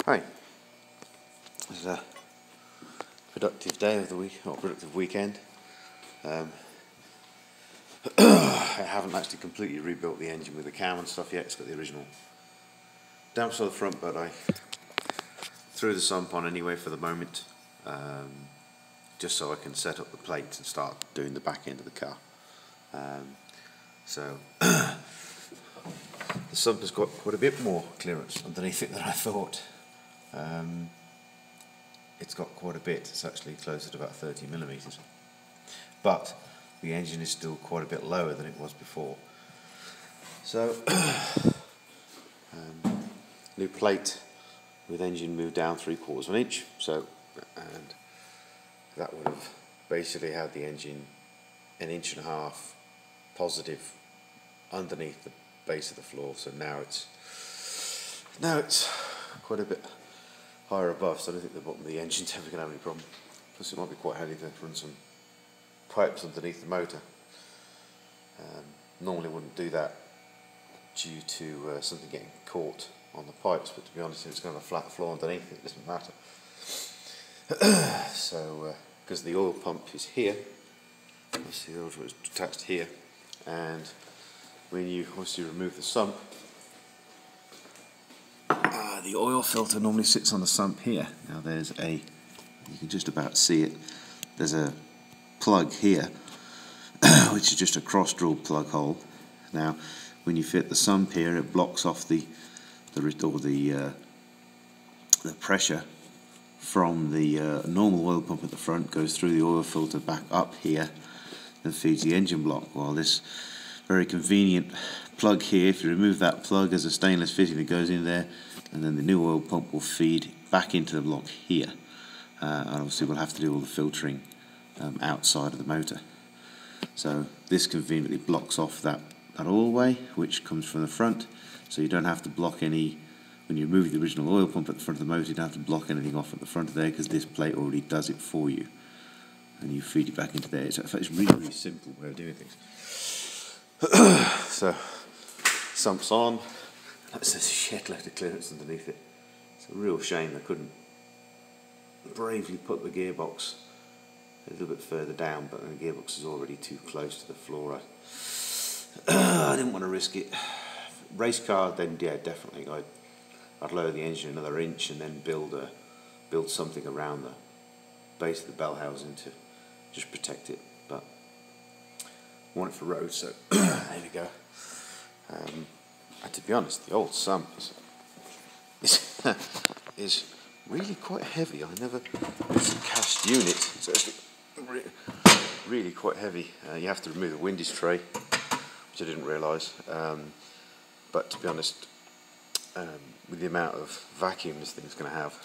Hi, it's a productive day of the week, or productive weekend. I haven't actually completely rebuilt the engine with the cam and stuff yet. It's got the original damps on the front, but I threw the sump on anyway for the moment, just so I can set up the plates and start doing the back end of the car. So the sump has got quite a bit more clearance underneath it than I thought. It's got quite a bit. It's actually closer to about 30 millimeters, but the engine is still quite a bit lower than it was before. So new plate with engine moved down 3/4 of an inch, so, and that would have basically had the engine 1.5 inches positive underneath the base of the floor. So now it's quite a bit higher above, so I don't think the bottom of the engine's ever going to have any problem. Plus it might be quite handy to run some pipes underneath the motor. Normally wouldn't do that due to something getting caught on the pipes, but to be honest, if it's got a flat floor underneath it, doesn't matter. So because the oil pump is here, obviously the oil is attached here, and when you obviously remove the sump, the oil filter normally sits on the sump here. Now there's you can just about see it, there's a plug here which is just a cross-drilled plug hole. Now when you fit the sump here, it blocks off the pressure from the normal oil pump at the front, goes through the oil filter back up here and feeds the engine block. While this very convenient plug here, if you remove that plug, there's a stainless fitting that goes in there, and then the new oil pump will feed back into the block here, and obviously we'll have to do all the filtering outside of the motor. So this conveniently blocks off that oil way which comes from the front, so you don't have to block any. When you remove the original oil pump at the front of the motor, you don't have to block anything off at the front of there, because this plate already does it for you, and you feed it back into there. So it's really simple way of doing things. So sump's on. That's a shed load of clearance underneath it. It's a real shame they couldn't bravely put the gearbox a little bit further down, but the gearbox is already too close to the floor. I didn't want to risk it. Race car, then yeah, definitely. I'd lower the engine another inch and then build something around the base of the bell housing to just protect it. But I want it for road, so there we go. And to be honest, the old sump is really quite heavy. It's a cast unit, so it's really quite heavy. You have to remove the windish tray, which I didn't realise. But to be honest, with the amount of vacuum this thing's going to have,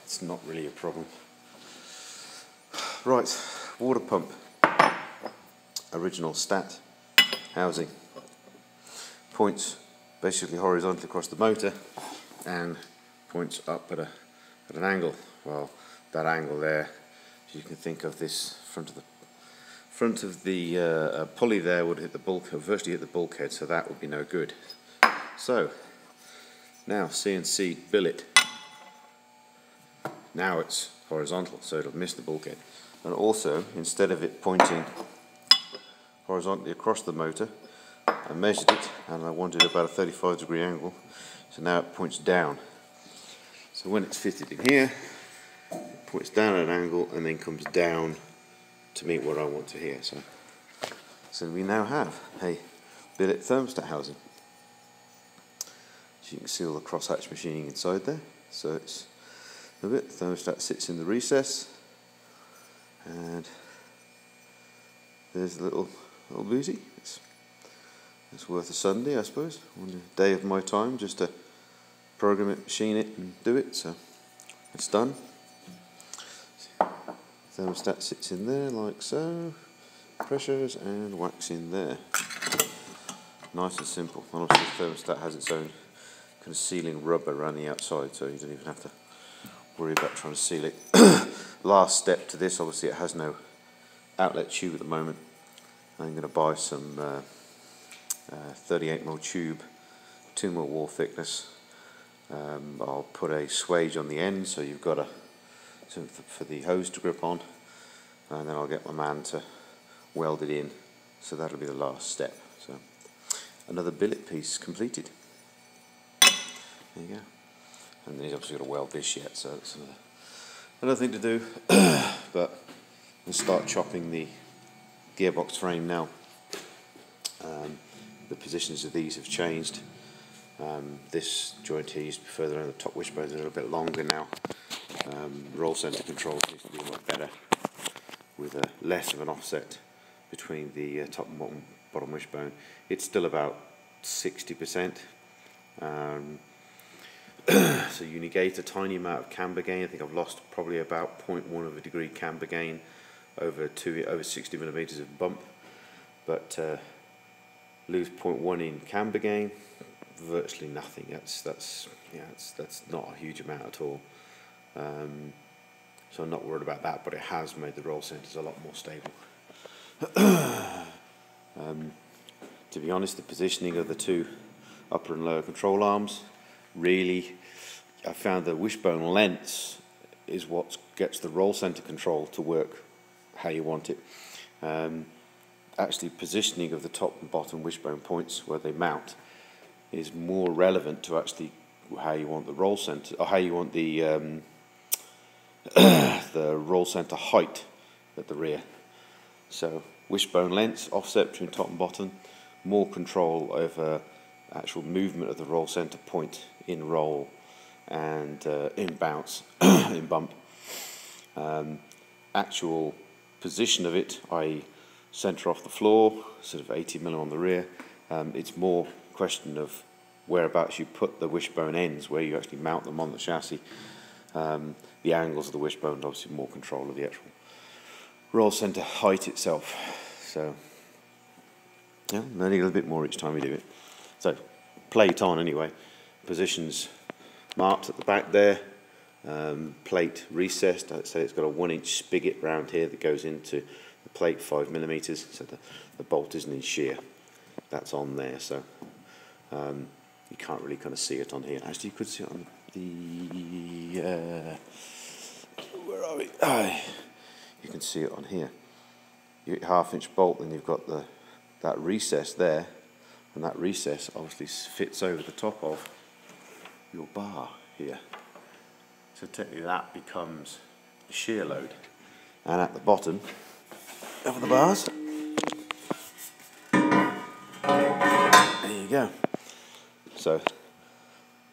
it's not really a problem. Right, water pump, original Stat housing, points basically horizontally across the motor and points up at an angle. Well, that angle there, you can think of this front of the pulley there would hit the virtually hit the bulkhead, so that would be no good. So now CNC billet. Now it's horizontal, so it'll miss the bulkhead. And also, instead of it pointing horizontally across the motor, I measured it and I wanted about a 35-degree angle, so now it points down. So when it's fitted in here, it points down at an angle and then comes down to meet what I want to hear. So we now have a billet thermostat housing. As you can see all the crosshatch machining inside there. So it's a bit. The thermostat sits in the recess, and there's the little booty. It's worth a Sunday, I suppose, on a day of my time, just to program it, machine it and do it. So it's done. Thermostat sits in there like so, pressures and wax in there. Nice and simple. And obviously the thermostat has its own kind of sealing rubber around the outside, so you don't even have to worry about trying to seal it. Last step to this, obviously it has no outlet tube at the moment. I'm going to buy some 38mm tube, 2mm wall thickness, I'll put a swage on the end so you've got for the hose to grip on, and then I'll get my man to weld it in, so that'll be the last step. So another billet piece completed. There you go. And then he's obviously got to weld this yet, so it's another thing to do. But let's start chopping the gearbox frame now. The positions of these have changed. This joint here used to be further around the top wishbone, is a little bit longer now. Roll centre control needs to be a lot better, with less of an offset between the top and bottom wishbone. It's still about 60%. So you negate a tiny amount of camber gain. I think I've lost probably about 0.1 of a degree camber gain over 60 millimeters of bump, but lose 0.1 in camber gain, virtually nothing. That's not a huge amount at all. So I'm not worried about that, but it has made the roll centers a lot more stable. To be honest, the positioning of the two upper and lower control arms, really, I found the wishbone lengths is what gets the roll center control to work how you want it. Actually, positioning of the top and bottom wishbone points where they mount is more relevant to actually how you want the roll center, or how you want the the roll center height at the rear. So wishbone lengths, offset between top and bottom, more control over actual movement of the roll center point in roll and in bounce, in bump. Actual position of it, i.e. center off the floor, sort of 80mm on the rear, it's more question of whereabouts you put the wishbone ends, where you actually mount them on the chassis. The angles of the wishbone, obviously more control of the actual roll center height itself. So yeah, learning a little bit more each time we do it. So plate on anyway, positions marked at the back there, plate recessed. I'd say it's got a 1-inch spigot round here that goes into the plate, 5mm, so the bolt isn't in shear. That's on there, so you can't really kind of see it on here. Actually, you could see it on the where are we? You can see it on here. You get 1/2-inch bolt, then you've got that recess there, and that recess obviously fits over the top of your bar here. So technically that becomes a shear load. And at the bottom of the bars, there you go. So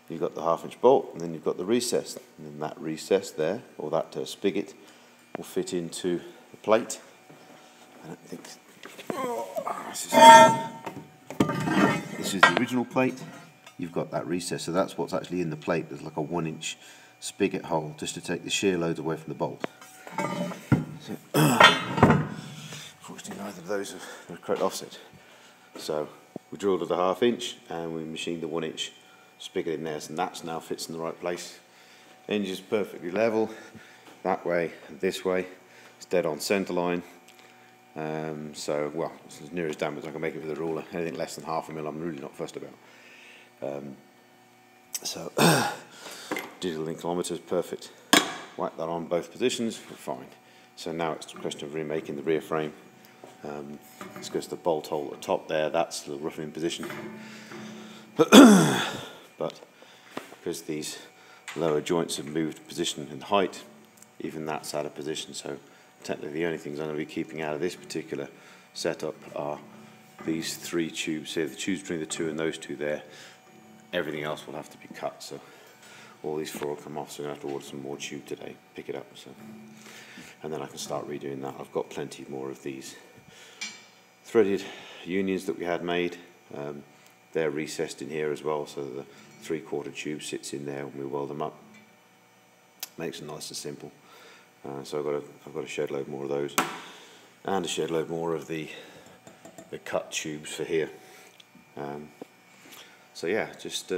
you've got the 1/2-inch bolt, and then you've got the recess, and then that recess there, or that spigot, will fit into the plate. I don't think this is the original plate. You've got that recess, so that's what's actually in the plate. There's like a 1-inch spigot hole just to take the shear loads away from the bolt. So, fortunately, neither of those are the correct offset. So we drilled at a 1/2-inch and we machined the 1-inch spigot in there, and that now fits in the right place. Engine's perfectly level, that way and this way. It's dead on centre line. So, well, it's as near as damn as I can make it with a ruler. Anything less than 1/2 mil I'm really not fussed about. So digital in kilometres, perfect. Whack that on both positions, we're fine. So now it's a question of remaking the rear frame. It's because the bolt hole at the top there, that's the roughly in position. But because these lower joints have moved position in height, even that's out of position. So technically the only things I'm going to be keeping out of this particular setup are these 3 tubes here, the tubes between the 2 and those 2 there. Everything else will have to be cut, so all these 4 will come off, so I'm going to have to order some more tube today, pick it up, so, and then I can start redoing that. I've got plenty more of these threaded unions that we had made. They're recessed in here as well, so the 3/4 tube sits in there when we weld them up. Makes it nice and simple. So I've got a shed load more of those, and a shed load more of the cut tubes for here. So yeah, just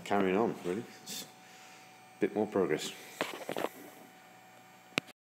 carrying on really. It's a bit more progress.